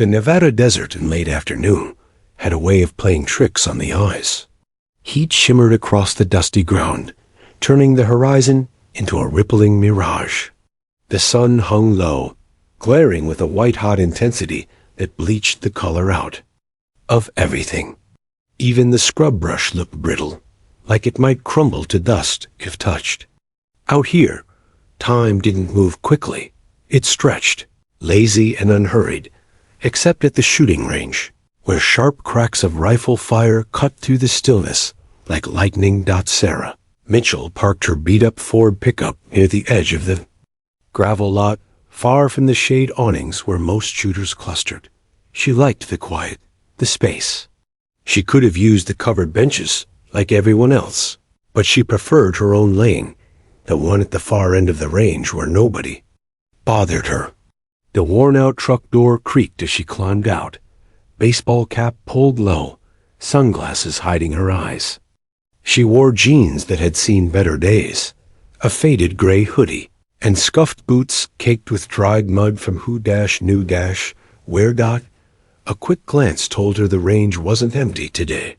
The Nevada desert in late afternoon had a way of playing tricks on the eyes. Heat shimmered across the dusty ground, turning the horizon into a rippling mirage. The sun hung low, glaring with a white-hot intensity that bleached the color out of everything. Even the scrub brush looked brittle, like it might crumble to dust if touched. Out here, time didn't move quickly. It stretched, lazy and unhurried, except at the shooting range, where sharp cracks of rifle fire cut through the stillness like lightning. Sarah Mitchell parked her beat-up Ford pickup near the edge of the gravel lot, far from the shade awnings where most shooters clustered. She liked the quiet, the space. She could have used the covered benches like everyone else, but she preferred her own lane, the one at the far end of the range where nobody bothered her. The worn-out truck door creaked as she climbed out, baseball cap pulled low, sunglasses hiding her eyes. She wore jeans that had seen better days, a faded gray hoodie, and scuffed boots caked with dried mud from who-knew-where. A quick glance told her the range wasn't empty today.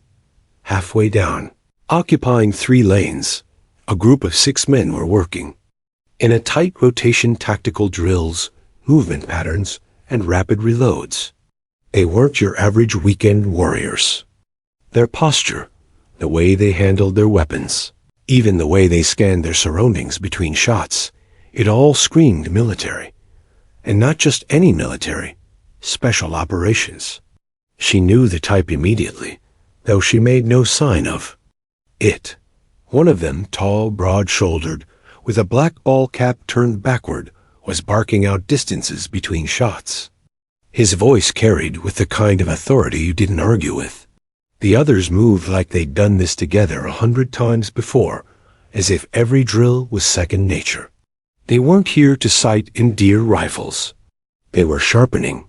Halfway down, occupying 3 lanes, a group of 6 men were working. In a tight rotation, tactical drills, movement patterns, and rapid reloads. They weren't your average weekend warriors. Their posture, the way they handled their weapons, even the way they scanned their surroundings between shots, it all screamed military. And not just any military, special operations. She knew the type immediately, though she made no sign of it. One of them, tall, broad-shouldered, with a black ball cap turned backward, was barking out distances between shots. His voice carried with the kind of authority you didn't argue with. The others moved like they'd done this together 100 times before, as if every drill was second nature. They weren't here to sight in deer rifles. They were sharpening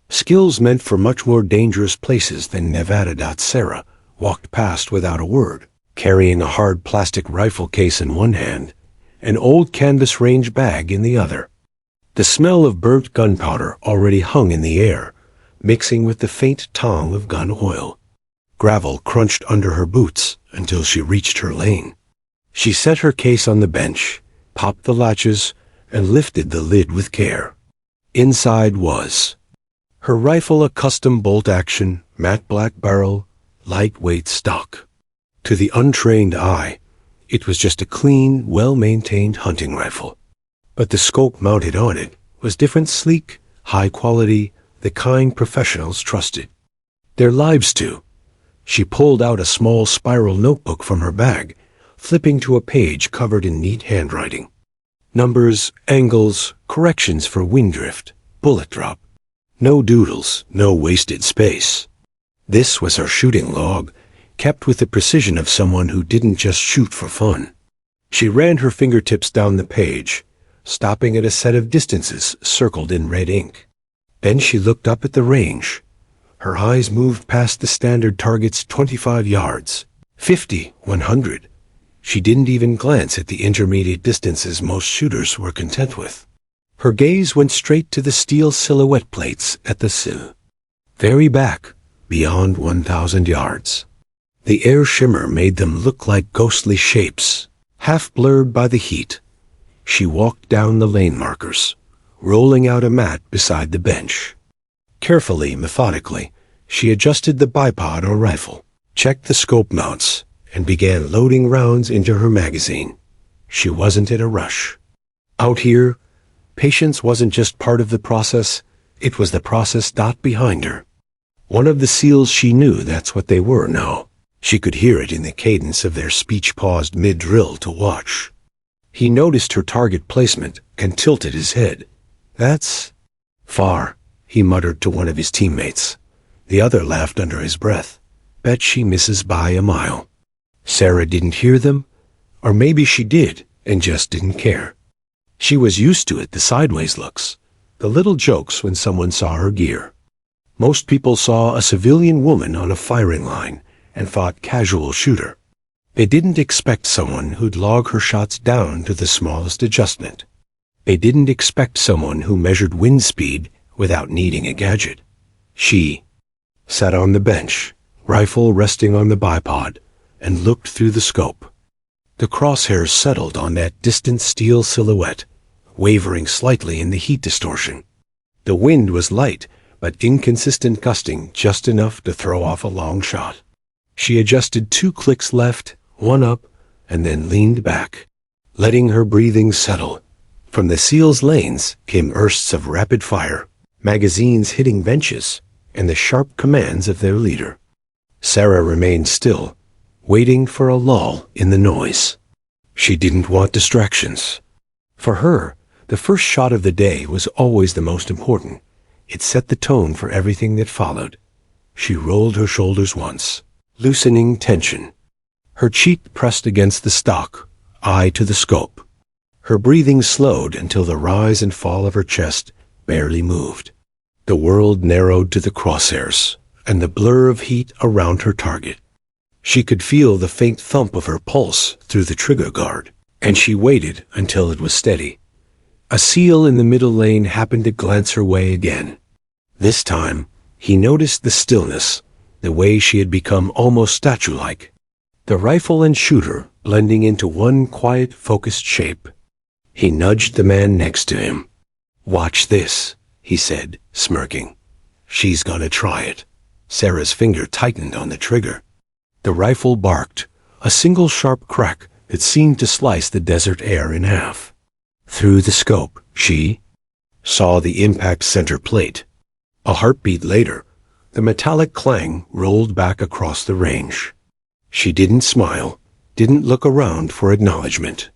skills meant for much more dangerous places than Nevada. Sarah walked past without a word, carrying a hard plastic rifle case in one hand, an old canvas range bag in the other. The smell of burnt gunpowder already hung in the air, mixing with the faint tang of gun oil. Gravel crunched under her boots until she reached her lane. She set her case on the bench, popped the latches, and lifted the lid with care. Inside was her rifle, a custom bolt-action, matte black barrel, lightweight stock. To the untrained eye, it was just a clean, well-maintained hunting rifle. But the scope mounted on it was different, sleek, high quality, the kind professionals trusted their lives to. She pulled out a small spiral notebook from her bag, flipping to a page covered in neat handwriting. Numbers, angles, corrections for wind drift, bullet drop. No doodles, no wasted space. This was her shooting log, kept with the precision of someone who didn't just shoot for fun. She ran her fingertips down the page, stopping at a set of distances circled in red ink. Then she looked up at the range. Her eyes moved past the standard targets 25 yards, 50, 100. She didn't even glance at the intermediate distances most shooters were content with. Her gaze went straight to the steel silhouette plates at the sill. Very back, beyond 1,000 yards. The air shimmer made them look like ghostly shapes, half blurred by the heat. She walked down the lane markers, rolling out a mat beside the bench. Carefully, methodically, she adjusted the bipod or rifle, checked the scope mounts, and began loading rounds into her magazine. She wasn't in a rush. Out here, patience wasn't just part of the process, it was the process. Behind her. One of the SEALs, she knew that's what they were now. She could hear it in the cadence of their speech paused mid-drill to watch. He noticed her target placement and tilted his head. That's far, he muttered to one of his teammates. The other laughed under his breath. Bet she misses by a mile. Sarah didn't hear them, or maybe she did and just didn't care. She was used to it, the sideways looks, the little jokes when someone saw her gear. Most people saw a civilian woman on a firing line and fought casual shooter. They didn't expect someone who'd log her shots down to the smallest adjustment. They didn't expect someone who measured wind speed without needing a gadget. She sat on the bench, rifle resting on the bipod, and looked through the scope. The crosshairs settled on that distant steel silhouette, wavering slightly in the heat distortion. The wind was light, but inconsistent, gusting just enough to throw off a long shot. She adjusted 2 clicks left, 1 up, and then leaned back, letting her breathing settle. From the SEALs' lanes came bursts of rapid fire, magazines hitting benches, and the sharp commands of their leader. Sarah remained still, waiting for a lull in the noise. She didn't want distractions. For her, the first shot of the day was always the most important. It set the tone for everything that followed. She rolled her shoulders once, loosening tension. Her cheek pressed against the stock, eye to the scope. Her breathing slowed until the rise and fall of her chest barely moved. The world narrowed to the crosshairs and the blur of heat around her target. She could feel the faint thump of her pulse through the trigger guard, and she waited until it was steady. A SEAL in the middle lane happened to glance her way again. This time, he noticed the stillness, the way she had become almost statue-like. The rifle and shooter blending into one quiet, focused shape. He nudged the man next to him. "Watch this," he said, smirking. "She's gonna try it." Sarah's finger tightened on the trigger. The rifle barked, a single sharp crack that seemed to slice the desert air in half. Through the scope, she saw the impact center plate. A heartbeat later, the metallic clang rolled back across the range. She didn't smile, didn't look around for acknowledgement.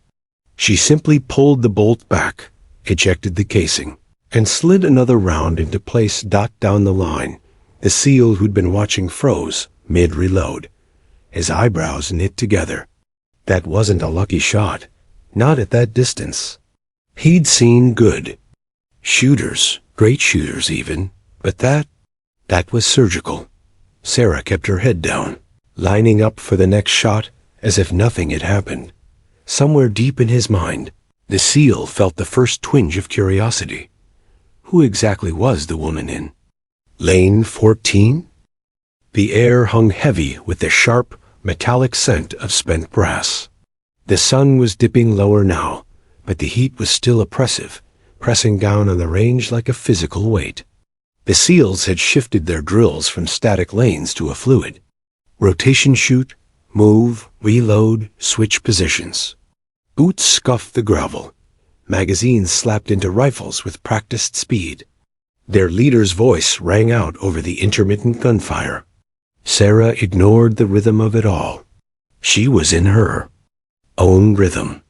She simply pulled the bolt back, ejected the casing, and slid another round into place. Down the line, the SEAL who'd been watching froze mid-reload, his eyebrows knit together. That wasn't a lucky shot, not at that distance. He'd seen good shooters, great shooters even, but that was surgical. Sarah kept her head down, lining up for the next shot as if nothing had happened. Somewhere deep in his mind, the SEAL felt the first twinge of curiosity. Who exactly was the woman in Lane 14? The air hung heavy with the sharp, metallic scent of spent brass. The sun was dipping lower now, but the heat was still oppressive, pressing down on the range like a physical weight. The SEALs had shifted their drills from static lanes to a fluid. Rotation shoot, move, reload, switch positions. Boots scuffed the gravel. Magazines slapped into rifles with practiced speed. Their leader's voice rang out over the intermittent gunfire. Sarah ignored the rhythm of it all. She was in her own rhythm.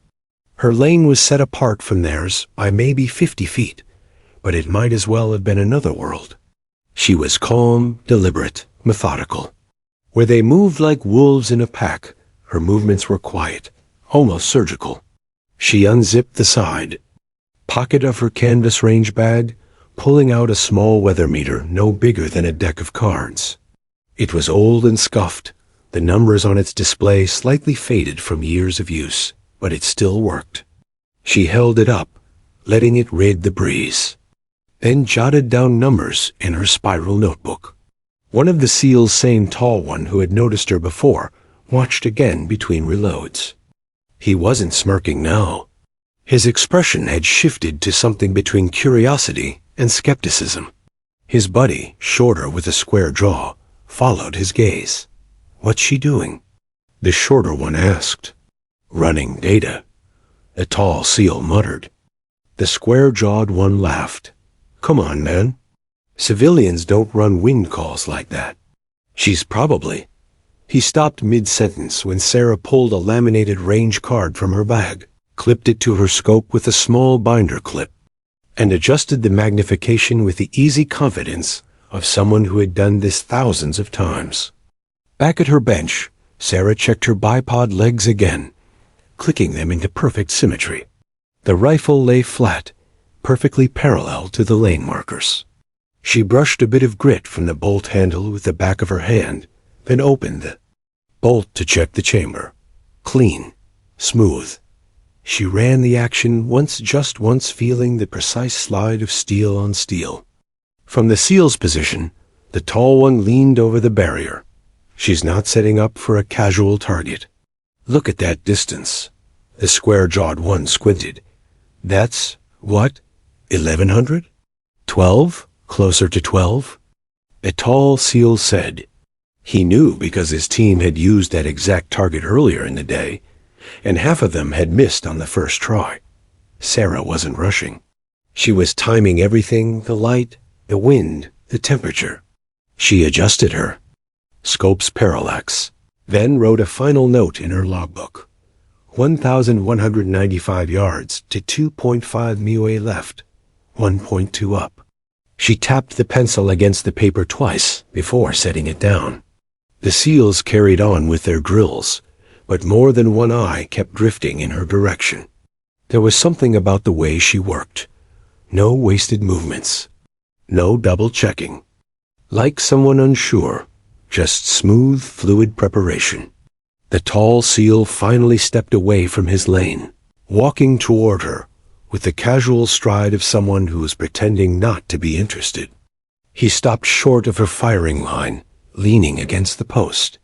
Her lane was set apart from theirs by maybe 50 feet, but it might as well have been another world. She was calm, deliberate, methodical. Where they moved like wolves in a pack, her movements were quiet, almost surgical. She unzipped the side pocket of her canvas range bag, pulling out a small weather meter no bigger than a deck of cards. It was old and scuffed, the numbers on its display slightly faded from years of use, but it still worked. She held it up, letting it raid the breeze, then jotted down numbers in her spiral notebook. One of the SEALs, same tall one who had noticed her before, watched again between reloads. He wasn't smirking now. His expression had shifted to something between curiosity and skepticism. His buddy, shorter with a square jaw, followed his gaze. "What's she doing?" the shorter one asked. "Running data," the tall SEAL muttered. The square-jawed one laughed. "Come on, man. Civilians don't run wind calls like that." "She's probably—" He stopped mid-sentence when Sarah pulled a laminated range card from her bag, clipped it to her scope with a small binder clip, and adjusted the magnification with the easy confidence of someone who had done this thousands of times. Back at her bench, Sarah checked her bipod legs again, clicking them into perfect symmetry. The rifle lay flat, perfectly parallel to the lane markers. She brushed a bit of grit from the bolt handle with the back of her hand, then opened the bolt to check the chamber. Clean, smooth. She ran the action just once, feeling the precise slide of steel on steel. From the SEAL's position, The tall one leaned over the barrier. She's not setting up for a casual target. Look at that distance. The square-jawed one squinted. That's, what, 1100? 12? Closer to 12? A tall seal said. He knew because his team had used that exact target earlier in the day, and half of them had missed on the first try. Sarah wasn't rushing. She was timing everything, the light, the wind, the temperature. She adjusted her scope's parallax, then wrote a final note in her logbook. 1,195 yards to 2.5 MUA left, 1.2 up. She tapped the pencil against the paper twice before setting it down. The seals carried on with their drills, but more than one eye kept drifting in her direction. There was something about the way she worked. No wasted movements. No double-checking. Like someone unsure, just smooth, fluid preparation. The tall seal finally stepped away from his lane, walking toward her with the casual stride of someone who was pretending not to be interested. He stopped short of her firing line, leaning against the post.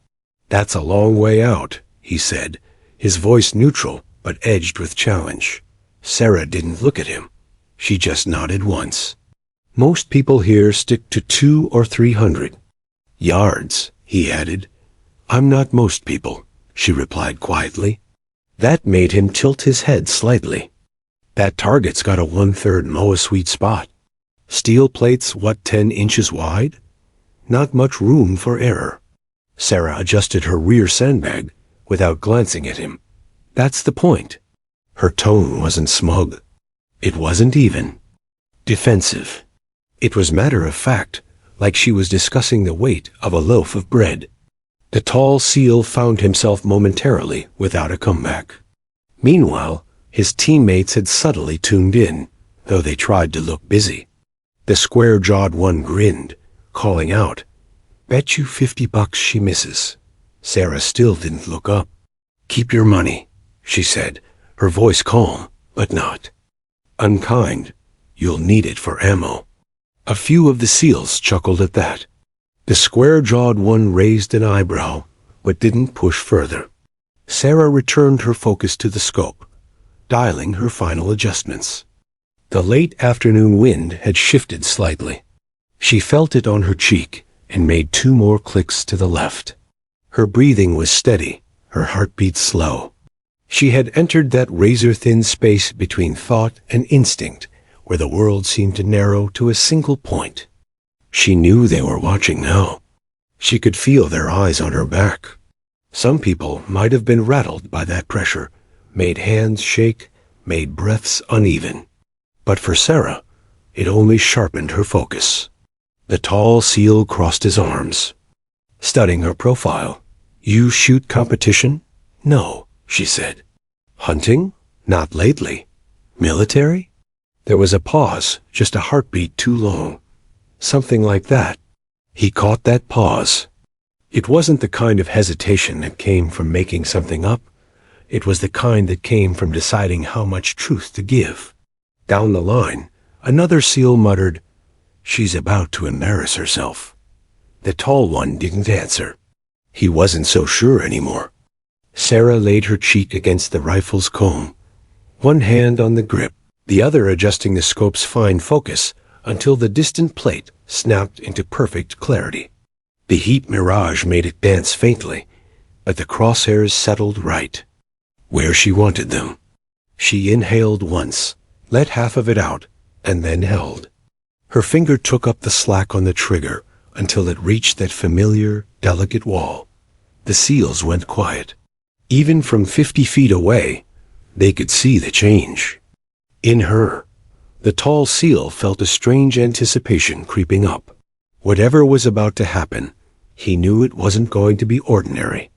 That's a long way out, he said, his voice neutral but edged with challenge. Sarah didn't look at him. She just nodded once. Most people here stick to 200 or 300 yards, he added. I'm not most people, she replied quietly. That made him tilt his head slightly. That target's got a 1/3 MOA sweet spot. Steel plates, what, 10 inches wide? Not much room for error. Sarah adjusted her rear sandbag without glancing at him. That's the point. Her tone wasn't smug. It wasn't even defensive. It was matter-of-fact, like she was discussing the weight of a loaf of bread. The tall seal found himself momentarily without a comeback. Meanwhile, his teammates had subtly tuned in, though they tried to look busy. The square-jawed one grinned, calling out, Bet you $50 she misses. Sarah still didn't look up. Keep your money, she said, her voice calm, but not unkind. You'll need it for ammo. A few of the seals chuckled at that. The square-jawed one raised an eyebrow, but didn't push further. Sarah returned her focus to the scope, dialing her final adjustments. The late afternoon wind had shifted slightly. She felt it on her cheek and made 2 more clicks to the left. Her breathing was steady, her heartbeat slow. She had entered that razor-thin space between thought and instinct, where the world seemed to narrow to a single point. She knew they were watching now. She could feel their eyes on her back. Some people might have been rattled by that pressure, made hands shake, made breaths uneven. But for Sarah, it only sharpened her focus. The tall seal crossed his arms, studying her profile. You shoot competition? No, she said. Hunting? Not lately. Military? There was a pause, just a heartbeat too long. Something like that. He caught that pause. It wasn't the kind of hesitation that came from making something up. It was the kind that came from deciding how much truth to give. Down the line, another seal muttered, She's about to embarrass herself. The tall one didn't answer. He wasn't so sure anymore. Sarah laid her cheek against the rifle's comb, one hand on the grip, the other adjusting the scope's fine focus until the distant plate snapped into perfect clarity. The heat mirage made it dance faintly, but the crosshairs settled right, where she wanted them. She inhaled once, let half of it out, and then held. Her finger took up the slack on the trigger until it reached that familiar, delicate wall. The seals went quiet. Even from 50 feet away, they could see the change. In her, the tall seal felt a strange anticipation creeping up. Whatever was about to happen, he knew it wasn't going to be ordinary.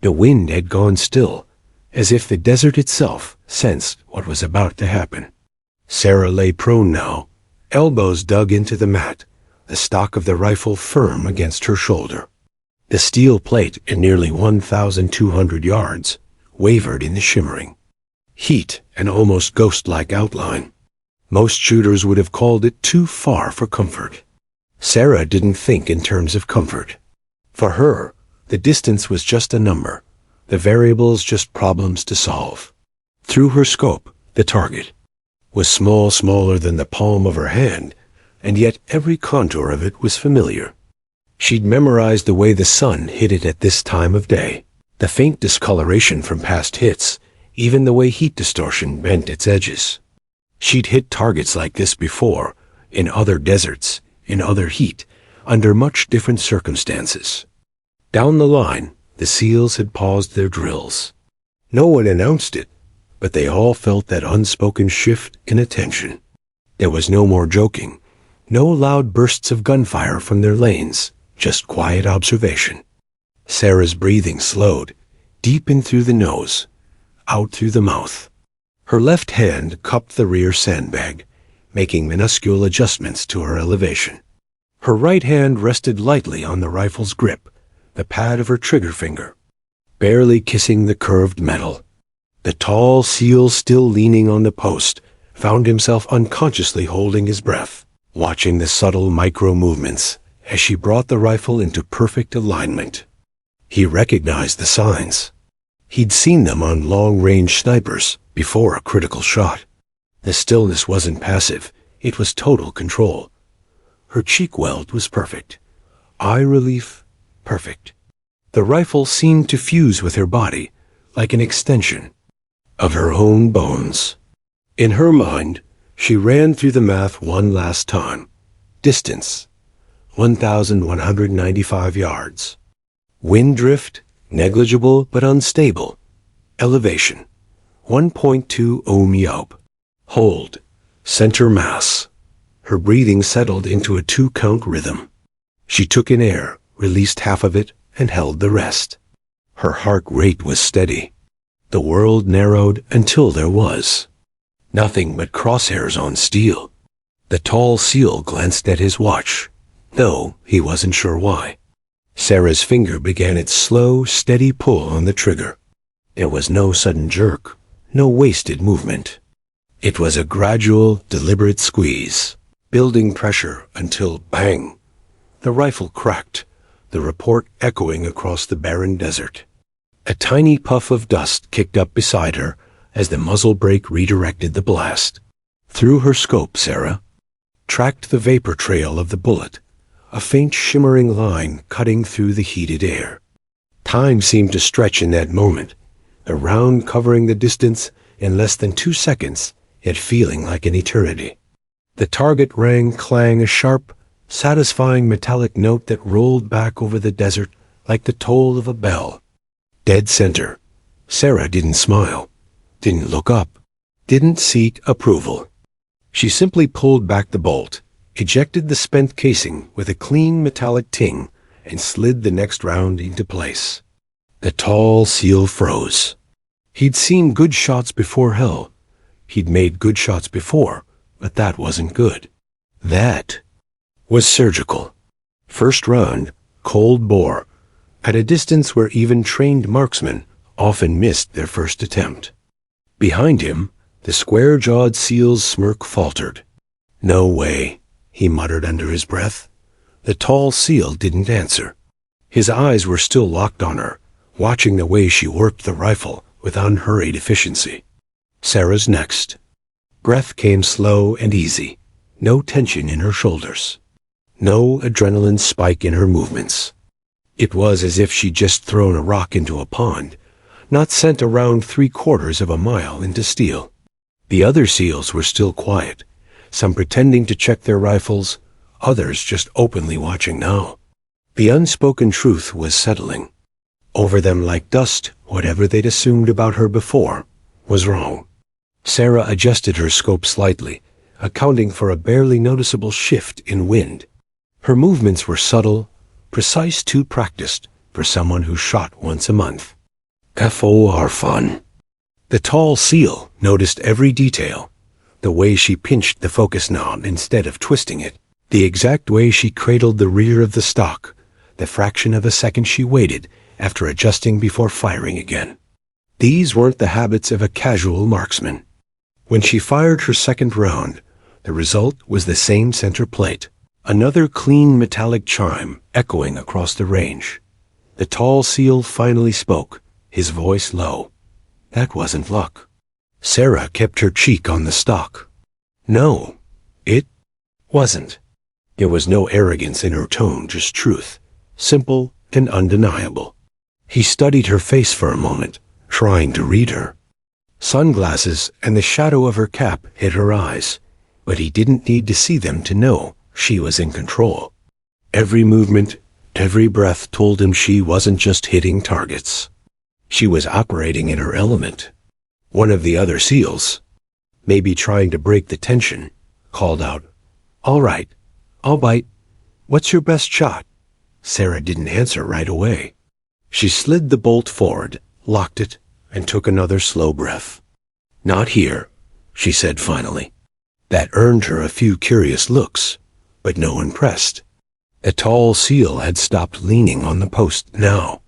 The wind had gone still, as if the desert itself sensed what was about to happen. Sarah lay prone now, elbows dug into the mat, the stock of the rifle firm against her shoulder. The steel plate at nearly 1,200 yards wavered in the shimmering heat, an almost ghost-like outline. Most shooters would have called it too far for comfort. Sarah didn't think in terms of comfort. For her, the distance was just a number, the variables just problems to solve. Through her scope, the target was smaller than the palm of her hand, and yet every contour of it was familiar. She'd memorized the way the sun hit it at this time of day, the faint discoloration from past hits, even the way heat distortion bent its edges. She'd hit targets like this before, in other deserts, in other heat, under much different circumstances. Down the line, the SEALs had paused their drills. No one announced it, but they all felt that unspoken shift in attention. There was no more joking, no loud bursts of gunfire from their lanes, just quiet observation. Sarah's breathing slowed, deep in through the nose, out through the mouth. Her left hand cupped the rear sandbag, making minuscule adjustments to her elevation. Her right hand rested lightly on the rifle's grip, the pad of her trigger finger, barely kissing the curved metal. The tall SEAL, still leaning on the post, found himself unconsciously holding his breath, watching the subtle micro-movements as she brought the rifle into perfect alignment. He recognized the signs. He'd seen them on long-range snipers before a critical shot. The stillness wasn't passive, it was total control. Her cheek weld was perfect. Eye relief, perfect. The rifle seemed to fuse with her body, like an extension of her own bones. In her mind, she ran through the math one last time. Distance, 1,195 yards. Wind drift, negligible but unstable. Elevation, 1.2 ohm yob. Hold, center mass. Her breathing settled into a 2-count rhythm. She took in air, released half of it, and held the rest. Her heart rate was steady. The world narrowed until there was nothing but crosshairs on steel. The tall SEAL glanced at his watch, though he wasn't sure why. Sarah's finger began its slow, steady pull on the trigger. There was no sudden jerk, no wasted movement. It was a gradual, deliberate squeeze, building pressure until bang! The rifle cracked, the report echoing across the barren desert. A tiny puff of dust kicked up beside her as the muzzle brake redirected the blast. Through her scope, Sarah tracked the vapor trail of the bullet, a faint shimmering line cutting through the heated air. Time seemed to stretch in that moment, the round covering the distance in less than 2 seconds, yet feeling like an eternity. The target rang clang, a sharp, satisfying metallic note that rolled back over the desert like the toll of a bell. Dead center. Sarah didn't smile, didn't look up, didn't seek approval. She simply pulled back the bolt, ejected the spent casing with a clean metallic ting, and slid the next round into place. The tall SEAL froze. He'd seen good shots before hell. He'd made good shots before, but that wasn't good. That was surgical. First round, cold bore, at a distance where even trained marksmen often missed their first attempt. Behind him, the square-jawed SEAL's smirk faltered. "No way," he muttered under his breath. The tall SEAL didn't answer. His eyes were still locked on her, watching the way she worked the rifle with unhurried efficiency. Sarah's next. Breath came slow and easy, no tension in her shoulders, no adrenaline spike in her movements. It was as if she'd just thrown a rock into a pond, not sent around 3/4 of a mile into steel. The other SEALs were still quiet, some pretending to check their rifles, others just openly watching now. The unspoken truth was settling. Over them like dust, whatever they'd assumed about her before was wrong. Sarah adjusted her scope slightly, accounting for a barely noticeable shift in wind. Her movements were subtle, precise, too practiced for someone who shot once a month. FOR fun. The tall SEAL noticed every detail, the way she pinched the focus knob instead of twisting it, the exact way she cradled the rear of the stock, the fraction of a second she waited after adjusting before firing again. These weren't the habits of a casual marksman. When she fired her second round, the result was the same center plate, Another clean metallic chime echoing across the range. The tall seal finally spoke, his voice low. That wasn't luck. Sarah kept her cheek on the stock. No, it wasn't. There was no arrogance in her tone, just truth, simple and undeniable. He studied her face for a moment, trying to read her. Sunglasses and the shadow of her cap hid her eyes, but he didn't need to see them to know she was in control. Every movement, every breath told him she wasn't just hitting targets. She was operating in her element. One of the other seals, maybe trying to break the tension, called out, "All right, I'll bite. What's your best shot?" Sarah didn't answer right away. She slid the bolt forward, locked it, and took another slow breath. "Not here," she said finally. That earned her a few curious looks, but no one pressed. A tall seal had stopped leaning on the post now.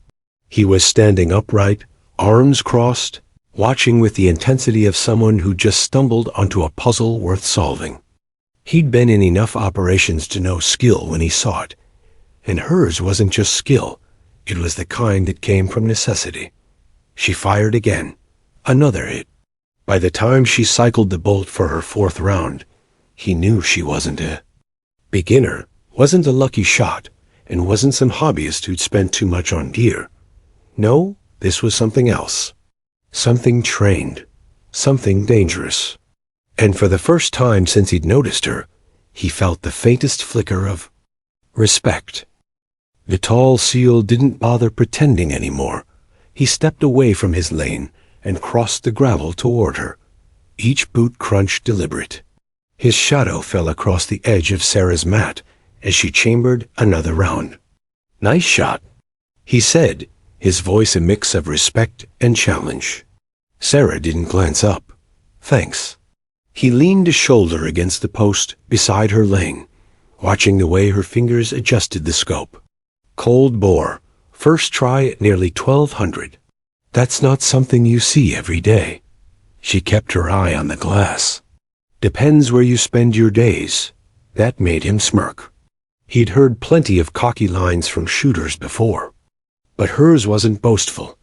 He was standing upright, arms crossed, watching with the intensity of someone who just stumbled onto a puzzle worth solving. He'd been in enough operations to know skill when he saw it, and hers wasn't just skill, it was the kind that came from necessity. She fired again, another hit. By the time she cycled the bolt for her fourth round, he knew she wasn't a beginner, wasn't a lucky shot, and wasn't some hobbyist who'd spent too much on gear. No, this was something else. Something trained, something dangerous. And for the first time since he'd noticed her, he felt the faintest flicker of respect. The tall seal didn't bother pretending anymore. He stepped away from his lane and crossed the gravel toward her, each boot crunch deliberate. His shadow fell across the edge of Sarah's mat as she chambered another round. "Nice shot," he said, his voice a mix of respect and challenge. Sarah didn't glance up. "Thanks." He leaned a shoulder against the post beside her lane, watching the way her fingers adjusted the scope. Cold bore, first try at nearly 1200. That's not something you see every day. She kept her eye on the glass. Depends where you spend your days. That made him smirk. He'd heard plenty of cocky lines from shooters before, but hers wasn't boastful.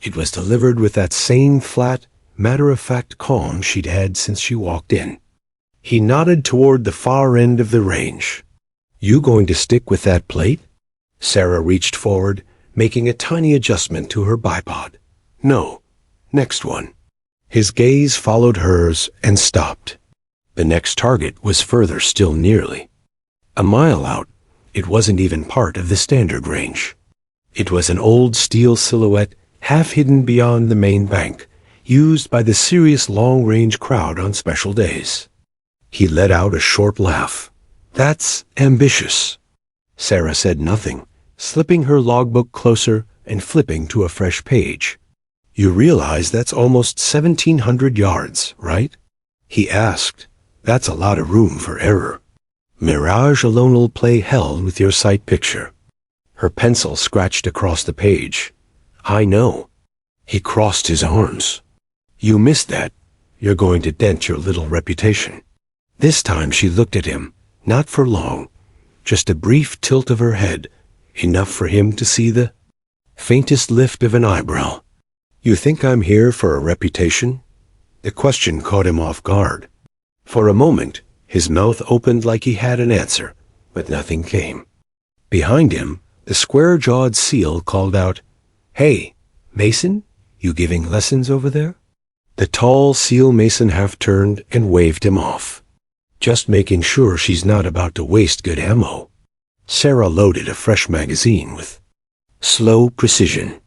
It was delivered with that same flat, matter-of-fact calm she'd had since she walked in. He nodded toward the far end of the range. "You going to stick with that plate?" Sarah reached forward, making a tiny adjustment to her bipod. "No. Next one." His gaze followed hers and stopped. The next target was further still nearly. A mile out, it wasn't even part of the standard range. It was an old steel silhouette half hidden beyond the main bank, used by the serious long-range crowd on special days. He let out a short laugh. "That's ambitious." Sarah said nothing, slipping her logbook closer and flipping to a fresh page. "You realize that's almost 1,700 yards, right?" he asked. "That's a lot of room for error. Mirage alone'll play hell with your sight picture." Her pencil scratched across the page. "I know." He crossed his arms. "You missed that. You're going to dent your little reputation." This time she looked at him, not for long, just a brief tilt of her head, enough for him to see the faintest lift of an eyebrow. "You think I'm here for a reputation?" The question caught him off guard. For a moment, his mouth opened like he had an answer, but nothing came. Behind him, the square-jawed seal called out, "Hey, Mason, you giving lessons over there?" The tall seal mason half turned and waved him off. "Just making sure she's not about to waste good ammo." Sarah loaded a fresh magazine with slow precision.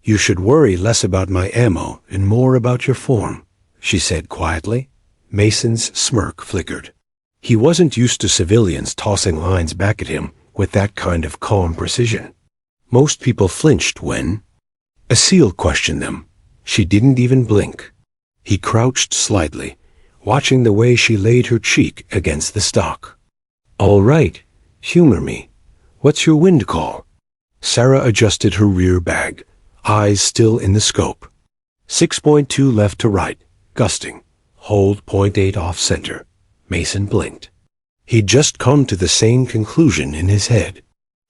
"You should worry less about my ammo and more about your form," she said quietly. Mason's smirk flickered. He wasn't used to civilians tossing lines back at him with that kind of calm precision. Most people flinched when a seal questioned them. She didn't even blink. He crouched slightly, watching the way she laid her cheek against the stock. "All right, humor me. What's your wind call?" Sarah adjusted her rear bag, eyes still in the scope. 6.2 left to right, gusting. Hold .8 off center. Mason blinked. He'd just come to the same conclusion in his head.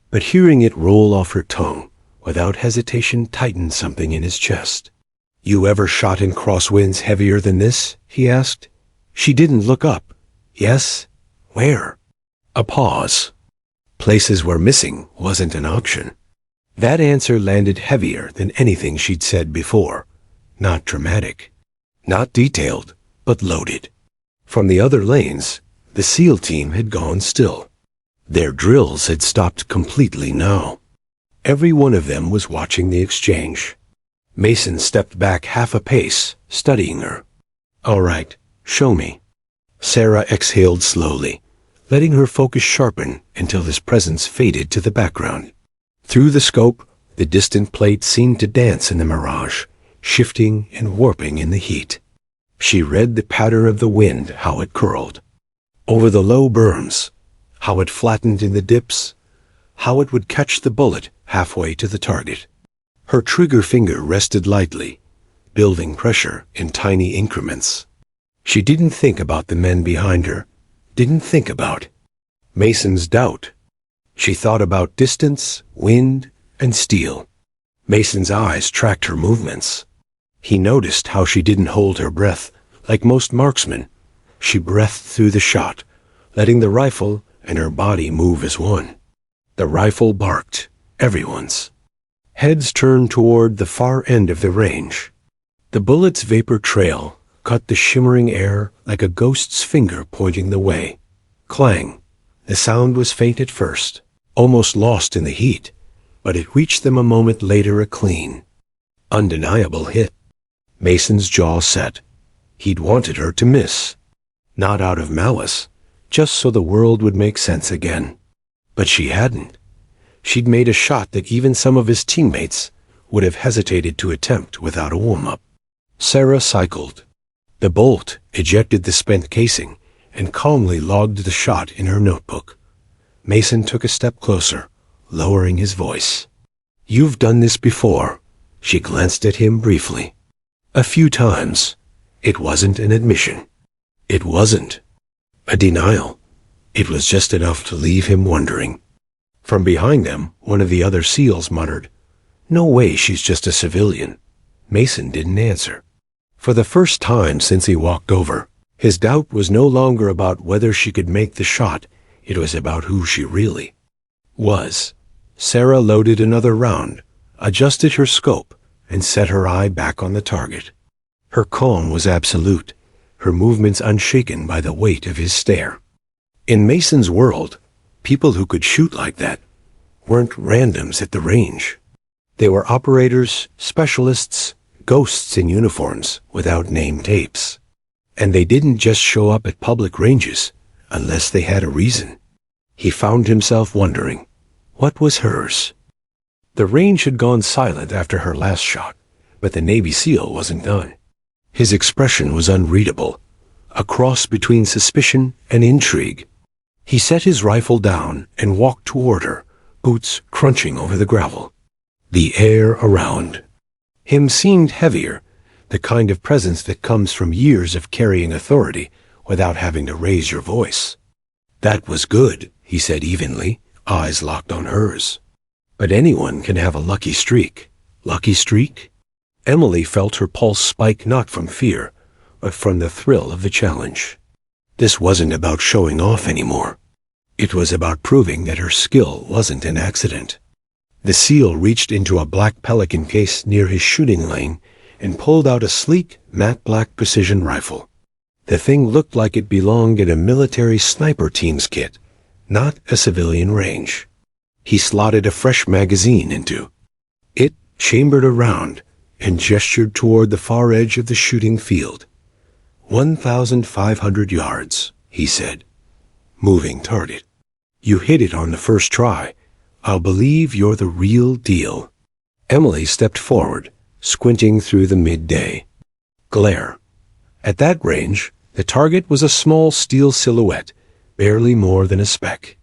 But hearing it roll off her tongue, without hesitation, tightened something in his chest. "You ever shot in crosswinds heavier than this?" he asked. She didn't look up. "Yes? Where?" A pause. Places where missing wasn't an option. That answer landed heavier than anything she'd said before. Not dramatic. Not detailed, but loaded. From the other lanes, the SEAL team had gone still. Their drills had stopped completely now. Every one of them was watching the exchange. Mason stepped back half a pace, studying her. "All right, show me." Sarah exhaled slowly, letting her focus sharpen until his presence faded to the background. Through the scope, the distant plate seemed to dance in the mirage, shifting and warping in the heat. She read the pattern of the wind, how it curled. Over the low berms, how it flattened in the dips, how it would catch the bullet halfway to the target. Her trigger finger rested lightly, building pressure in tiny increments. She didn't think about the men behind her, didn't think about Mason's doubt. She thought about distance, wind, and steel. Mason's eyes tracked her movements. He noticed how she didn't hold her breath, like most marksmen. She breathed through the shot, letting the rifle and her body move as one. The rifle barked, everyone's. Heads turned toward the far end of the range. The bullet's vapor trail cut the shimmering air like a ghost's finger pointing the way. Clang. The sound was faint at first, almost lost in the heat, but it reached them a moment later, a clean, undeniable hit. Mason's jaw set. He'd wanted her to miss. Not out of malice, just so the world would make sense again. But she hadn't. She'd made a shot that even some of his teammates would have hesitated to attempt without a warm-up. Sarah cycled. The bolt ejected the spent casing and calmly logged the shot in her notebook. Mason took a step closer, lowering his voice. "You've done this before." She glanced at him briefly. "A few times." It wasn't an admission. It wasn't a denial. It was just enough to leave him wondering. From behind them, one of the other SEALs muttered, "No way, she's just a civilian." Mason didn't answer. For the first time since he walked over, his doubt was no longer about whether she could make the shot. It was about who she really was. Sarah loaded another round, adjusted her scope, and set her eye back on the target. Her calm was absolute, her movements unshaken by the weight of his stare. In Mason's world, people who could shoot like that weren't randoms at the range. They were operators, specialists, ghosts in uniforms without name tapes. And they didn't just show up at public ranges unless they had a reason. He found himself wondering, what was hers? The range had gone silent after her last shot, but the Navy SEAL wasn't done. His expression was unreadable, a cross between suspicion and intrigue. He set his rifle down and walked toward her, boots crunching over the gravel. The air around him seemed heavier, the kind of presence that comes from years of carrying authority without having to raise your voice. "That was good," he said evenly, eyes locked on hers. "But anyone can have a lucky streak." Lucky streak? Emily felt her pulse spike not from fear, but from the thrill of the challenge. This wasn't about showing off anymore. It was about proving that her skill wasn't an accident. The SEAL reached into a black Pelican case near his shooting lane and pulled out a sleek, matte black precision rifle. The thing looked like it belonged in a military sniper team's kit, not a civilian range. He slotted a fresh magazine into it, chambered around, and gestured toward the far edge of the shooting field. 1,500 yards, he said. "Moving target. You hit it on the first try. I'll believe you're the real deal." Emily stepped forward, squinting through the midday glare. At that range, the target was a small steel silhouette, barely more than a speck.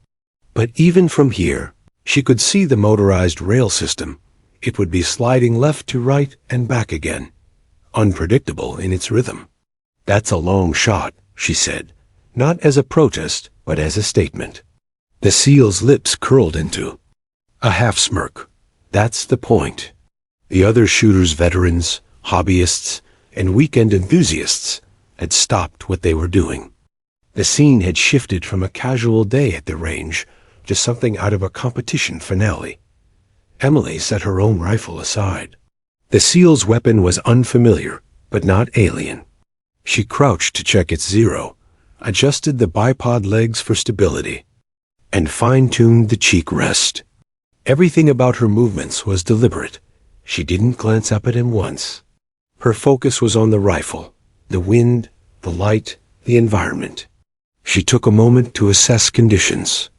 But even from here, she could see the motorized rail system. It would be sliding left to right and back again, unpredictable in its rhythm. "That's a long shot," she said, not as a protest, but as a statement. The SEAL's lips curled into a half-smirk. That's the point. The other shooters, veterans, hobbyists, and weekend enthusiasts, had stopped what they were doing. The scene had shifted from a casual day at the range to something out of a competition finale. Emily set her own rifle aside. The SEAL's weapon was unfamiliar, but not alien. She crouched to check its zero, adjusted the bipod legs for stability, and fine-tuned the cheek rest. Everything about her movements was deliberate. She didn't glance up at him once. Her focus was on the rifle, the wind, the light, the environment. She took a moment to assess conditions.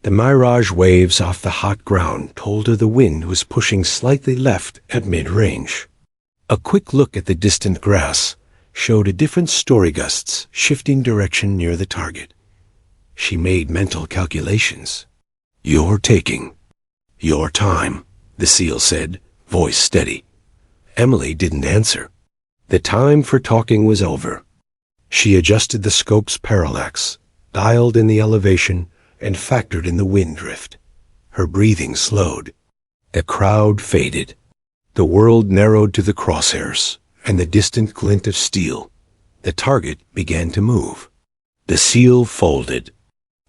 The mirage waves off the hot ground told her the wind was pushing slightly left at mid-range. A quick look at the distant grass showed a different story, gusts shifting direction near the target. She made mental calculations. "You're taking your time," the SEAL said, voice steady. Emily didn't answer. The time for talking was over. She adjusted the scope's parallax, dialed in the elevation, and factored in the wind drift. Her breathing slowed. The crowd faded. The world narrowed to the crosshairs and the distant glint of steel. The target began to move. The SEAL folded,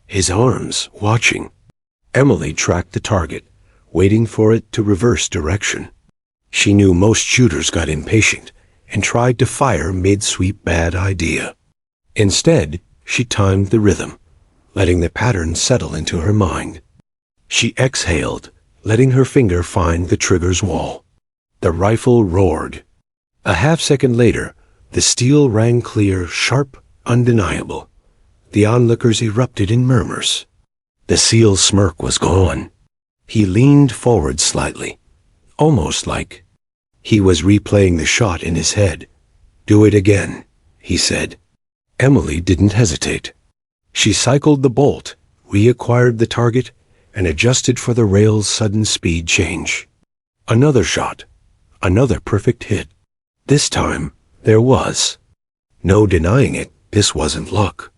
his arms watching. Emily tracked the target, waiting for it to reverse direction. She knew most shooters got impatient and tried to fire mid-sweep. Bad idea. Instead, she timed the rhythm, letting the pattern settle into her mind. She exhaled, letting her finger find the trigger's wall. The rifle roared. A half-second later, the steel rang clear, sharp, undeniable. The onlookers erupted in murmurs. The SEAL's smirk was gone. He leaned forward slightly, almost like he was replaying the shot in his head. "Do it again," he said. Emily didn't hesitate. She cycled the bolt, reacquired the target, and adjusted for the rail's sudden speed change. Another shot. Another perfect hit. This time, there was no denying it. This wasn't luck.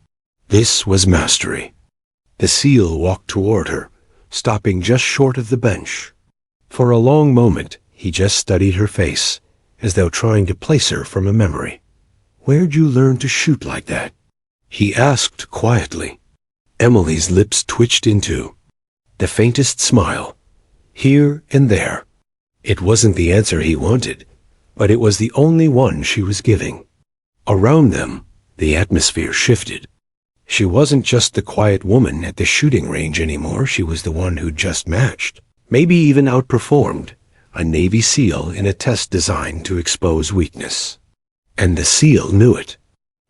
This was mastery. The SEAL walked toward her, stopping just short of the bench. For a long moment, he just studied her face, as though trying to place her from a memory. "Where'd you learn to shoot like that?" he asked quietly. Emily's lips twitched into the faintest smile, here and there. It wasn't the answer he wanted, but it was the only one she was giving. Around them, the atmosphere shifted. She wasn't just the quiet woman at the shooting range anymore. She was the one who'd just matched, maybe even outperformed, a Navy SEAL in a test designed to expose weakness. And the SEAL knew it.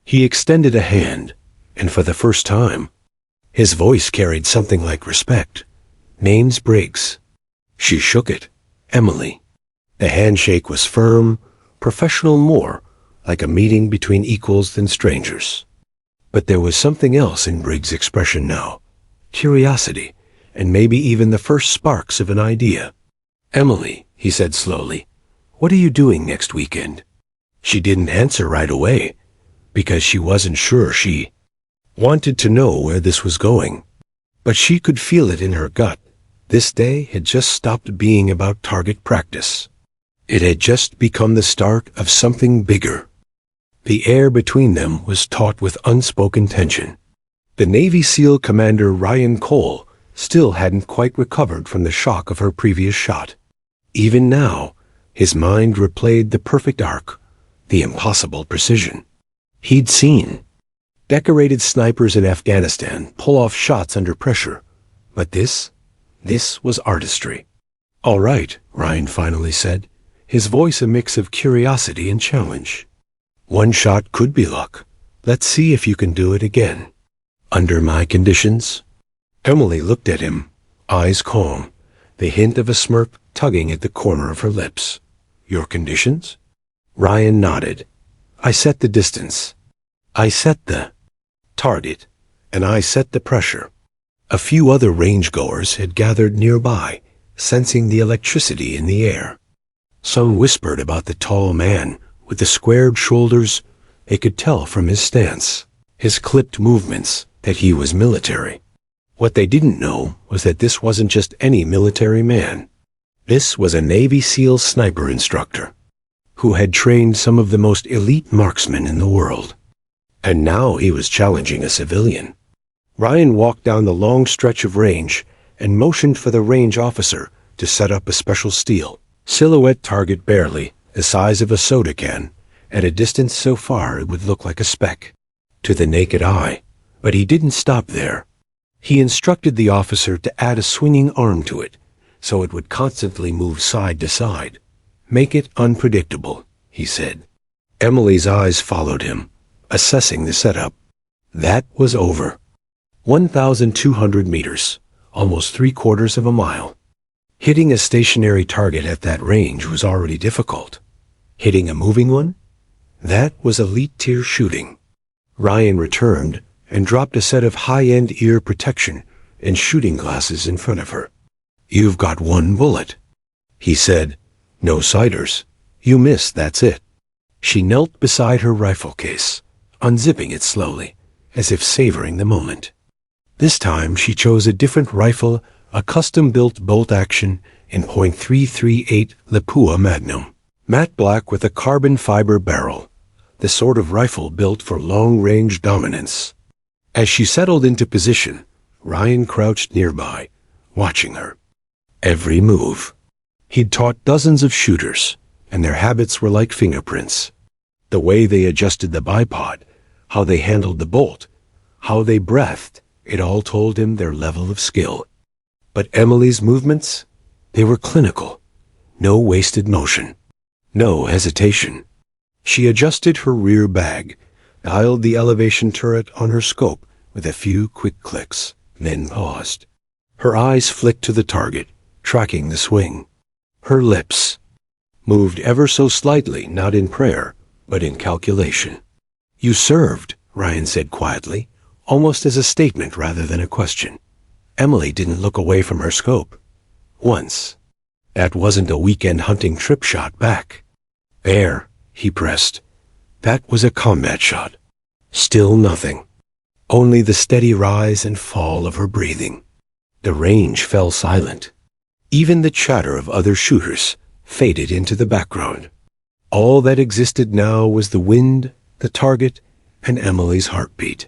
He extended a hand, and for the first time, his voice carried something like respect. "Name's Briggs." She shook it. "Emily." The handshake was firm, professional, more like a meeting between equals than strangers. But there was something else in Briggs' expression now. Curiosity, and maybe even the first sparks of an idea. "Emily," he said slowly, "what are you doing next weekend?" She didn't answer right away, because she wasn't sure. She wanted to know where this was going. But she could feel it in her gut. This day had just stopped being about target practice. It had just become the start of something bigger. The air between them was taut with unspoken tension. The Navy SEAL commander Ryan Cole still hadn't quite recovered from the shock of her previous shot. Even now, his mind replayed the perfect arc, the impossible precision. He'd seen decorated snipers in Afghanistan pull off shots under pressure, but this was artistry. "All right," Ryan finally said, his voice a mix of curiosity and challenge. "One shot could be luck. Let's see if you can do it again." "Under my conditions?" Emily looked at him, eyes calm, the hint of a smirk tugging at the corner of her lips. "Your conditions?" Ryan nodded. "I set the distance. I set the target, and I set the pressure." A few other range-goers had gathered nearby, sensing the electricity in the air. Some whispered about the tall man with the squared shoulders. They could tell from his stance, his clipped movements, that he was military. What they didn't know was that this wasn't just any military man. This was a Navy SEAL sniper instructor who had trained some of the most elite marksmen in the world. And now he was challenging a civilian. Ryan walked down the long stretch of range and motioned for the range officer to set up a special steel silhouette target barely the size of a soda can, at a distance so far it would look like a speck to the naked eye. But he didn't stop there. He instructed the officer to add a swinging arm to it, so it would constantly move side to side. Make it unpredictable, he said. Emily's eyes followed him, assessing the setup. That was over. 1,200 meters, almost 3/4 of a mile. Hitting a stationary target at that range was already difficult. Hitting a moving one? That was elite-tier shooting. Ryan returned and dropped a set of high-end ear protection and shooting glasses in front of her. "You've got one bullet," he said. "No sighters. You missed, that's it." She knelt beside her rifle case, unzipping it slowly, as if savoring the moment. This time she chose a different rifle, a custom-built bolt-action in .338 Lapua Magnum, matte black with a carbon fiber barrel, the sort of rifle built for long-range dominance. As she settled into position, Ryan crouched nearby, watching her. Every move. He'd taught dozens of shooters, and their habits were like fingerprints. The way they adjusted the bipod, how they handled the bolt, how they breathed, it all told him their level of skill. But Emily's movements, they were clinical. No wasted motion. No hesitation. She adjusted her rear bag, dialed the elevation turret on her scope with a few quick clicks, then paused. Her eyes flicked to the target, tracking the swing. Her lips moved ever so slightly, not in prayer, but in calculation. "You served," Ryan said quietly, almost as a statement rather than a question. Emily didn't look away from her scope. Once. That wasn't a weekend hunting trip shot back. "There," he pressed. That was a combat shot. Still nothing. Only the steady rise and fall of her breathing. The range fell silent. Even the chatter of other shooters faded into the background. All that existed now was the wind, the target, and Emily's heartbeat.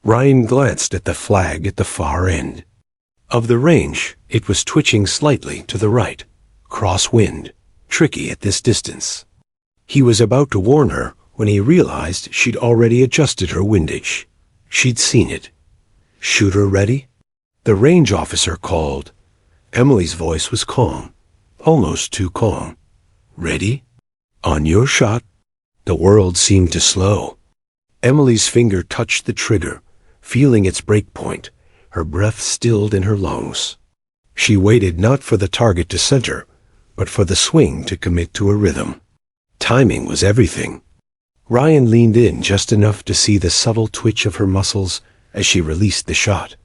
Ryan glanced at the flag at the far end. Of the range, it was twitching slightly to the right, crosswind, tricky at this distance. He was about to warn her when he realized she'd already adjusted her windage. She'd seen it. "Shooter ready?" The range officer called. Emily's voice was calm, almost too calm. "Ready? On your shot." The world seemed to slow. Emily's finger touched the trigger, feeling its break point, her breath stilled in her lungs. She waited not for the target to center, but for the swing to commit to a rhythm. Timing was everything. Ryan leaned in just enough to see the subtle twitch of her muscles as she released the shot.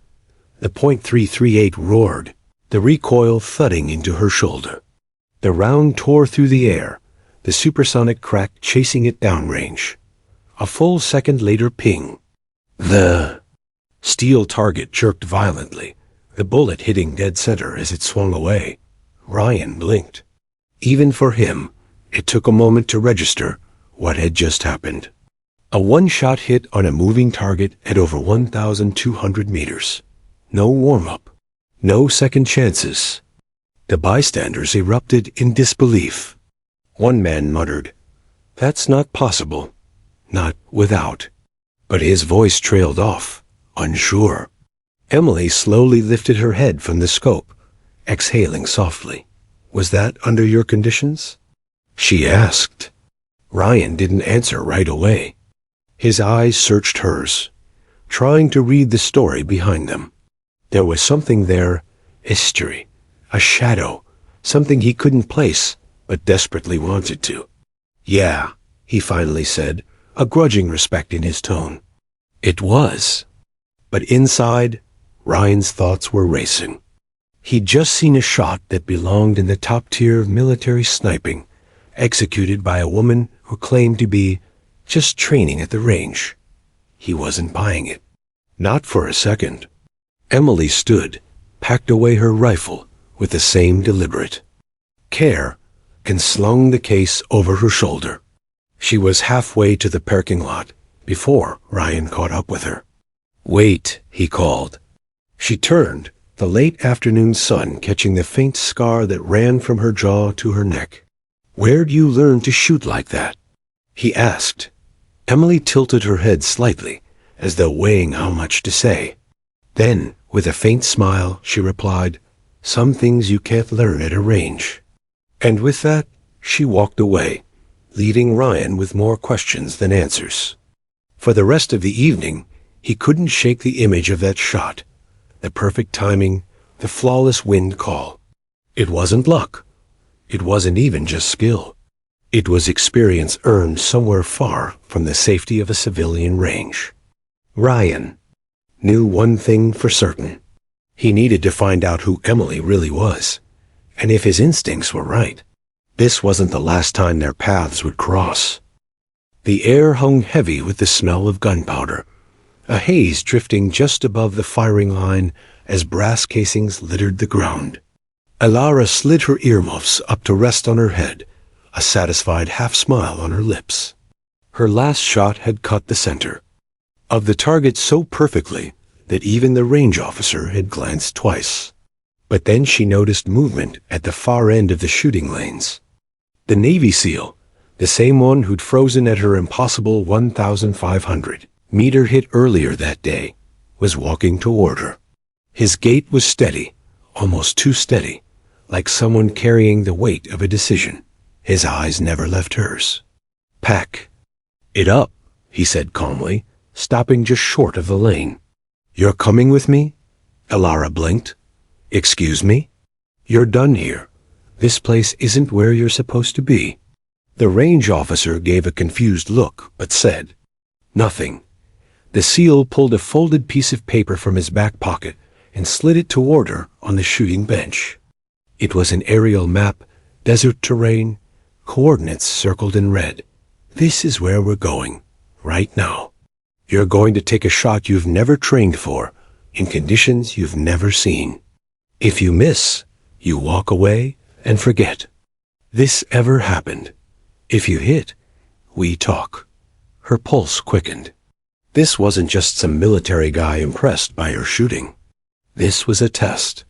The .338 roared, the recoil thudding into her shoulder. The round tore through the air, the supersonic crack chasing it downrange. A full second later, ping. The steel target jerked violently, the bullet hitting dead center as it swung away. Ryan blinked. Even for him, it took a moment to register what had just happened. A one-shot hit on a moving target at over 1,200 meters. No warm-up. No second chances. The bystanders erupted in disbelief. One man muttered, "That's not possible. Not without." But his voice trailed off, unsure. Emily slowly lifted her head from the scope, exhaling softly. "Was that under your conditions?" she asked. Ryan didn't answer right away. His eyes searched hers, trying to read the story behind them. There was something there, history, a shadow, something he couldn't place, but desperately wanted to. "Yeah," he finally said, a grudging respect in his tone. It was. But inside, Ryan's thoughts were racing. He'd just seen a shot that belonged in the top tier of military sniping, executed by a woman who claimed to be just training at the range. He wasn't buying it. Not for a second. Emily stood, packed away her rifle with the same deliberate care, and slung the case over her shoulder. She was halfway to the parking lot before Ryan caught up with her. "Wait," he called. She turned, the late afternoon sun catching the faint scar that ran from her jaw to her neck. "Where'd you learn to shoot like that?" he asked. Emily tilted her head slightly, as though weighing how much to say. Then, with a faint smile, she replied, "Some things you can't learn at a range." And with that, she walked away, leaving Ryan with more questions than answers. For the rest of the evening, he couldn't shake the image of that shot, the perfect timing, the flawless wind call. It wasn't luck. It wasn't even just skill. It was experience earned somewhere far from the safety of a civilian range. Ryan knew one thing for certain. He needed to find out who Emily really was, and if his instincts were right, this wasn't the last time their paths would cross. The air hung heavy with the smell of gunpowder, a haze drifting just above the firing line as brass casings littered the ground. Alara slid her earmuffs up to rest on her head, a satisfied half-smile on her lips. Her last shot had cut the center of the target so perfectly that even the range officer had glanced twice. But then she noticed movement at the far end of the shooting lanes. The Navy SEAL, the same one who'd frozen at her impossible 1,500-meter hit earlier that day, was walking toward her. His gait was steady, almost too steady, like someone carrying the weight of a decision. His eyes never left hers. "Pack it up," he said calmly, stopping just short of the lane. "You're coming with me?" Alara blinked. "Excuse me? You're done here. This place isn't where you're supposed to be." The range officer gave a confused look, but said nothing. The SEAL pulled a folded piece of paper from his back pocket and slid it toward her on the shooting bench. It was an aerial map, desert terrain, coordinates circled in red. "This is where we're going, right now. You're going to take a shot you've never trained for, in conditions you've never seen. If you miss, you walk away and forget this ever happened. If you hit, we talk." Her pulse quickened. This wasn't just some military guy impressed by her shooting. This was a test,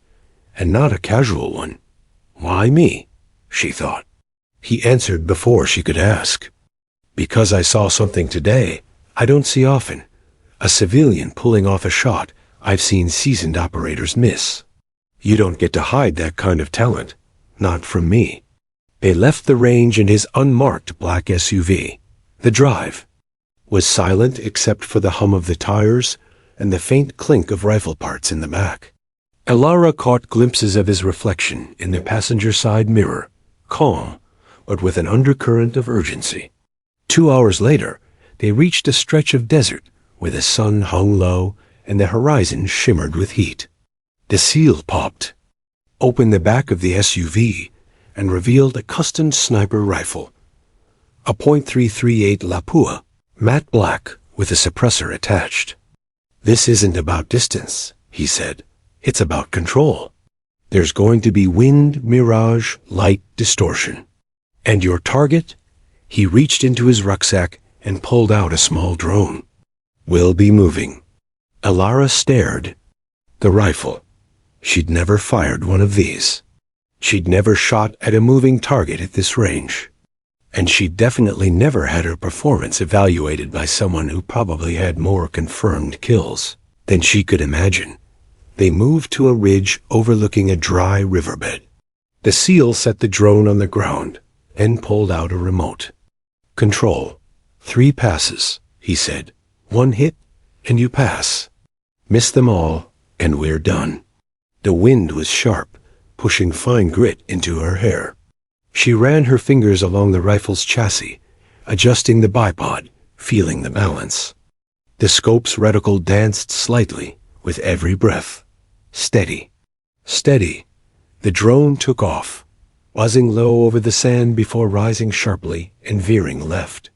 and not a casual one. "Why me?" she thought. He answered before she could ask. "Because I saw something today I don't see often. A civilian pulling off a shot I've seen seasoned operators miss. You don't get to hide that kind of talent. Not from me." They left the range in his unmarked black SUV. The drive was silent except for the hum of the tires and the faint clink of rifle parts in the back. Alara caught glimpses of his reflection in the passenger side mirror, calm, but with an undercurrent of urgency. 2 hours later, they reached a stretch of desert where the sun hung low and the horizon shimmered with heat. The SEAL popped open the back of the SUV and revealed a custom sniper rifle, a .338 Lapua, matte black with a suppressor attached. "This isn't about distance," he said. "It's about control. There's going to be wind, mirage, light, distortion. And your target?" He reached into his rucksack and pulled out a small drone. "Will be moving." Alara stared. The rifle. She'd never fired one of these. She'd never shot at a moving target at this range. And she'd definitely never had her performance evaluated by someone who probably had more confirmed kills than she could imagine. They moved to a ridge overlooking a dry riverbed. The SEAL set the drone on the ground and pulled out a remote. "Control. 3 passes," he said. "1 hit, and you pass. Miss them all, and we're done." The wind was sharp, pushing fine grit into her hair. She ran her fingers along the rifle's chassis, adjusting the bipod, feeling the balance. The scope's reticle danced slightly with every breath. Steady. Steady. The drone took off, buzzing low over the sand before rising sharply and veering left.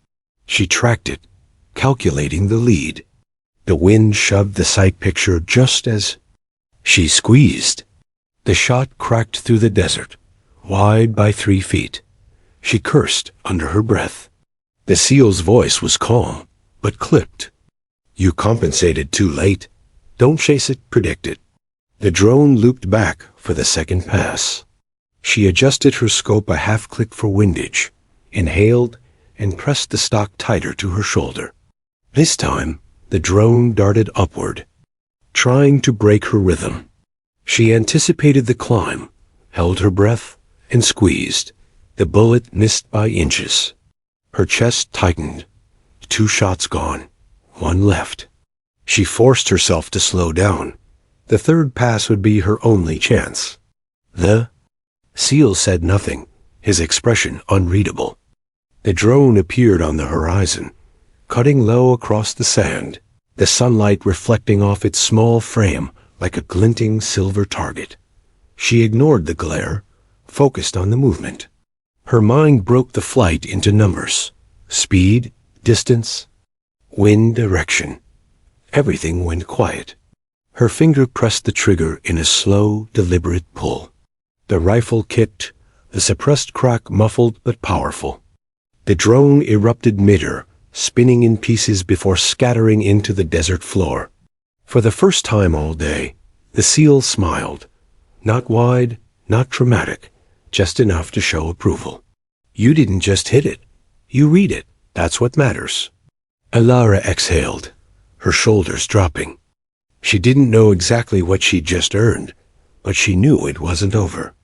She tracked it, calculating the lead. The wind shoved the sight picture just as she squeezed. The shot cracked through the desert, wide by 3 feet. She cursed under her breath. The seal's voice was calm, but clipped. "You compensated too late. Don't chase it," predicted. The drone looped back for the second pass. She adjusted her scope a half-click for windage, inhaled, and pressed the stock tighter to her shoulder. This time, the drone darted upward, trying to break her rhythm. She anticipated the climb, held her breath, and squeezed. The bullet missed by inches. Her chest tightened. 2 shots gone, 1 left. She forced herself to slow down. The third pass would be her only chance. The seal said nothing, his expression unreadable. The drone appeared on the horizon, cutting low across the sand, the sunlight reflecting off its small frame like a glinting silver target. She ignored the glare, focused on the movement. Her mind broke the flight into numbers: speed, distance, wind, direction. Everything went quiet. Her finger pressed the trigger in a slow, deliberate pull. The rifle kicked, the suppressed crack muffled but powerful. The drone erupted mid-air, spinning in pieces before scattering into the desert floor. For the first time all day, the seal smiled. Not wide, not dramatic, just enough to show approval. "You didn't just hit it. You read it. That's what matters." Alara exhaled, her shoulders dropping. She didn't know exactly what she'd just earned, but she knew it wasn't over.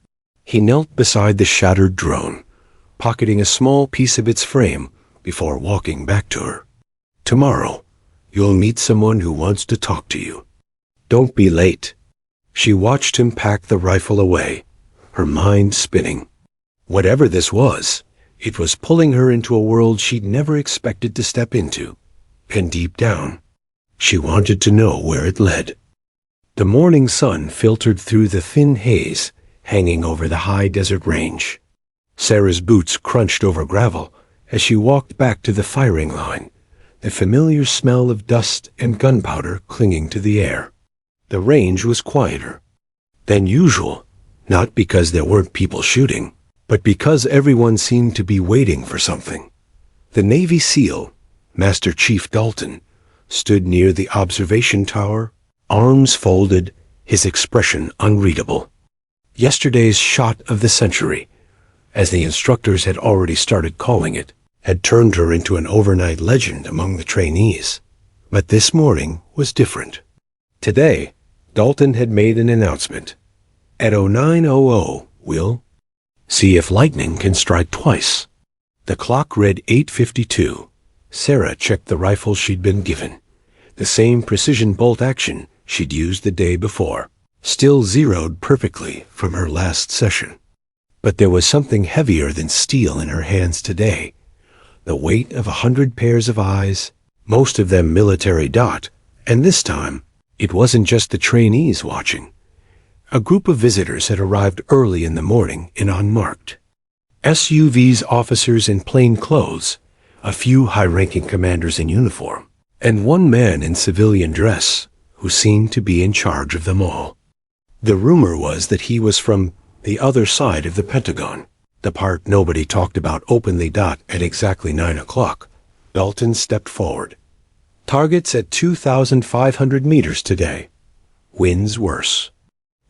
He knelt beside the shattered drone, pocketing a small piece of its frame before walking back to her. "Tomorrow, you'll meet someone who wants to talk to you. Don't be late." She watched him pack the rifle away, her mind spinning. Whatever this was, it was pulling her into a world she'd never expected to step into. And deep down, she wanted to know where it led. The morning sun filtered through the thin haze hanging over the high desert range. Sarah's boots crunched over gravel as she walked back to the firing line, the familiar smell of dust and gunpowder clinging to the air. The range was quieter than usual, not because there weren't people shooting, but because everyone seemed to be waiting for something. The Navy SEAL, Master Chief Dalton, stood near the observation tower, arms folded, his expression unreadable. Yesterday's shot of the century, as the instructors had already started calling it, had turned her into an overnight legend among the trainees. But this morning was different. Today, Dalton had made an announcement. At 0900, we'll see if lightning can strike twice. The clock read 8:52. Sarah checked the rifle she'd been given. The same precision bolt action she'd used the day before, still zeroed perfectly from her last session. But there was something heavier than steel in her hands today. The weight of 100 pairs of eyes, most of them military dot, and this time, it wasn't just the trainees watching. A group of visitors had arrived early in the morning and unmarked. SUVs, officers in plain clothes, a few high-ranking commanders in uniform, and one man in civilian dress who seemed to be in charge of them all. The rumor was that he was from the other side of the Pentagon, the part nobody talked about openly. At exactly 9 o'clock, Dalton stepped forward. "Targets at 2,500 meters today. Winds worse.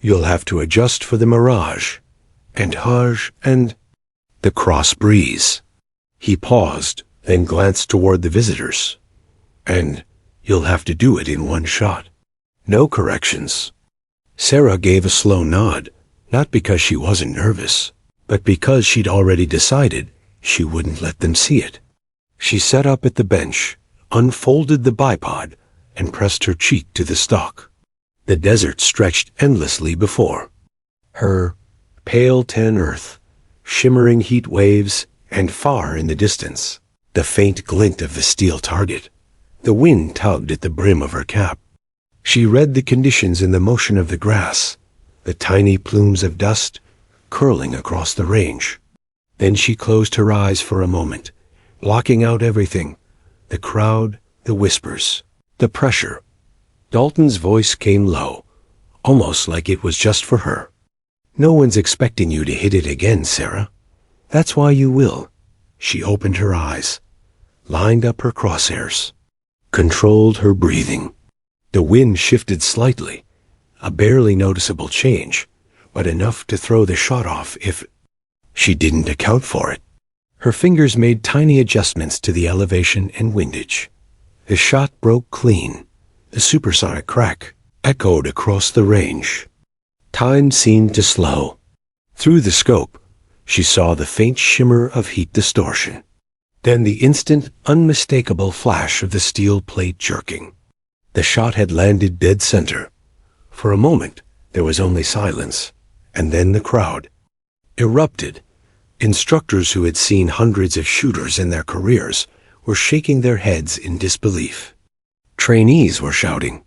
You'll have to adjust for the mirage, and Hajj, and the cross breeze." He paused, then glanced toward the visitors. "And you'll have to do it in one shot. No corrections." Sarah gave a slow nod, not because she wasn't nervous, but because she'd already decided she wouldn't let them see it. She sat up at the bench, unfolded the bipod, and pressed her cheek to the stock. The desert stretched endlessly before her, pale tan earth, shimmering heat waves, and far in the distance, the faint glint of the steel target. The wind tugged at the brim of her cap. She read the conditions in the motion of the grass, the tiny plumes of dust curling across the range. Then she closed her eyes for a moment, blocking out everything, the crowd, the whispers, The pressure. Dalton's voice came low, almost like it was just for her. No one's expecting you to hit it again, Sarah. That's why you will. She opened her eyes, lined up her crosshairs, controlled her breathing. The wind shifted slightly, a barely noticeable change, but enough to throw the shot off if she didn't account for it. Her fingers made tiny adjustments to the elevation and windage. The shot broke clean. A supersonic crack echoed across the range. Time seemed to slow. Through the scope, she saw the faint shimmer of heat distortion. Then the instant, unmistakable flash of the steel plate jerking. The shot had landed dead center. For a moment, there was only silence, and then the crowd erupted. Instructors who had seen hundreds of shooters in their careers were shaking their heads in disbelief. Trainees were shouting.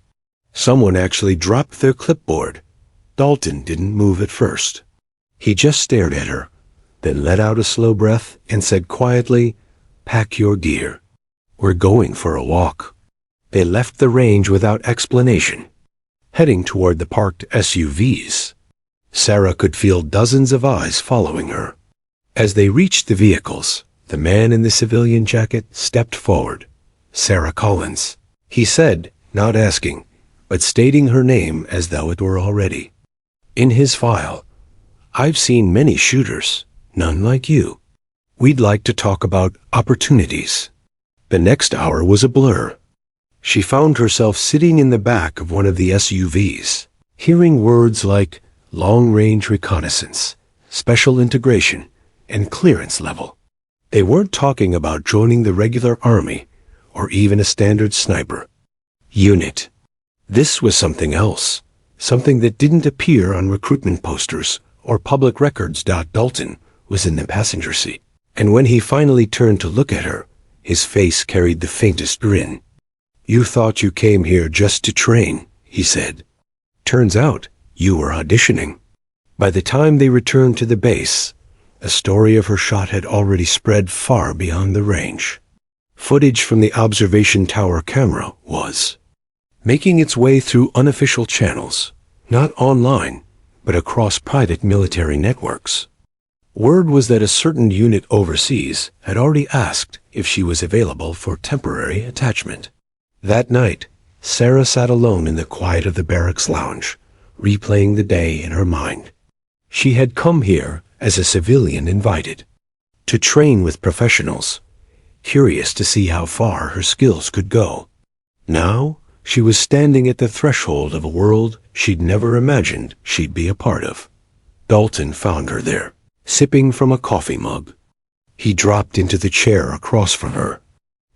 Someone actually dropped their clipboard. Dalton didn't move at first. He just stared at her, then let out a slow breath and said quietly, "Pack your gear. We're going for a walk." They left the range without explanation, heading toward the parked SUVs. Sarah could feel dozens of eyes following her. As they reached the vehicles, the man in the civilian jacket stepped forward. "Sarah Collins," he said, not asking, but stating her name as though it were already in his file. "I've seen many shooters, none like you. We'd like to talk about opportunities." The next hour was a blur. She found herself sitting in the back of one of the SUVs, hearing words like long-range reconnaissance, special integration, and clearance level. They weren't talking about joining the regular army or even a standard sniper unit. This was something else, something that didn't appear on recruitment posters or public records. Dalton was in the passenger seat, and when he finally turned to look at her, his face carried the faintest grin. "You thought you came here just to train," he said. "Turns out you were auditioning." By the time they returned to the base, a story of her shot had already spread far beyond the range. Footage from the observation tower camera was making its way through unofficial channels, not online, but across private military networks. Word was that a certain unit overseas had already asked if she was available for temporary attachment. That night, Sarah sat alone in the quiet of the barracks lounge, replaying the day in her mind. She had come here as a civilian invited, to train with professionals, curious to see how far her skills could go. Now, she was standing at the threshold of a world she'd never imagined she'd be a part of. Dalton found her there, sipping from a coffee mug. He dropped into the chair across from her.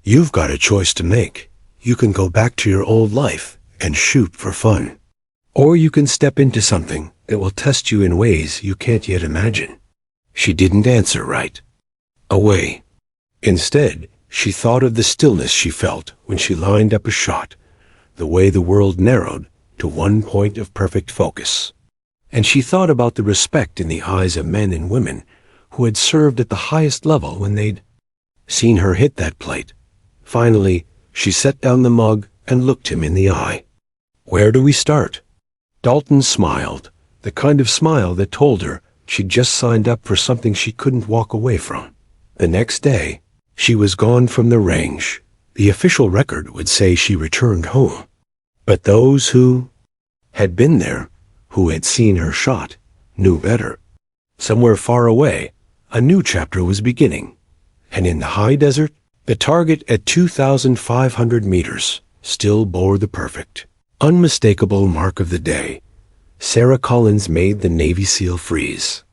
"You've got a choice to make. You can go back to your old life and shoot for fun. Or you can step into something that will test you in ways you can't yet imagine." She didn't answer right away. Instead, she thought of the stillness she felt when she lined up a shot, the way the world narrowed to one point of perfect focus. And she thought about the respect in the eyes of men and women who had served at the highest level when they'd seen her hit that plate. Finally, she set down the mug and looked him in the eye. "Where do we start?" Dalton smiled, the kind of smile that told her she'd just signed up for something she couldn't walk away from. The next day, she was gone from the range. The official record would say she returned home. But those who had been there, who had seen her shot, knew better. Somewhere far away, a new chapter was beginning. And in the high desert, the target at 2,500 meters still bore the perfect, unmistakable mark of the day. Sarah Collins made the Navy SEAL freeze.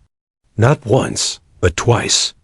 Not once, but twice.